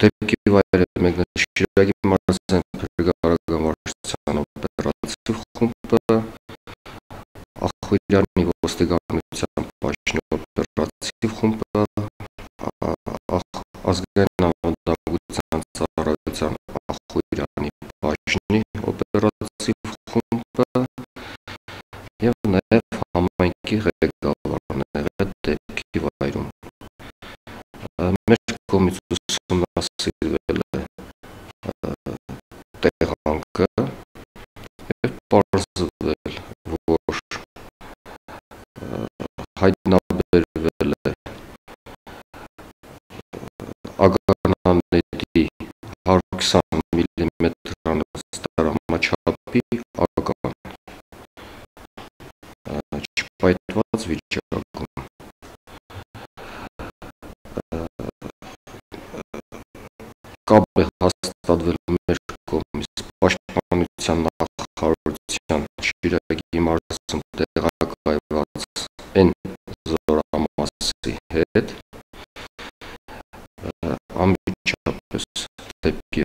Դեպքի վայրը մեկնաշիրակի մարզային փրկարարական վարչության օպերատիվ խումբը, Ախվիրյանի ոստիկանության պաշտոնի օպերատիվ խումբը, ազգային անվտանգության ծառայության Ախվիրյանի պաշտոնի օպերատիվ խումբը եւ նաեւ համայնքի ղեկավարները դեպքի վայրում։ Մեր կողմից ուսումնասիրվել է տեղանքը եւ պարզվել, որ հայտնաբերվել է ագանանետի 120 մմ դրամաչափի ագան, չպայթված վիճակում։ Կապ է հաստատվել մեր կողմից պաշտպանության նախարարության Շիրակի մարզում տեղակայված N զորամասի հետ, անմիջապես դեպքի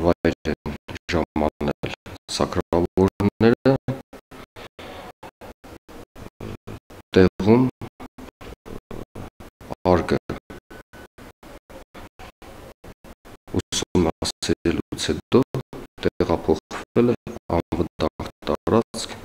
վայր են ժամանել սակրավորները, տեղում արգը ուսումնասիրելուց հետո տեղափոխվել է անվտանգ տարածք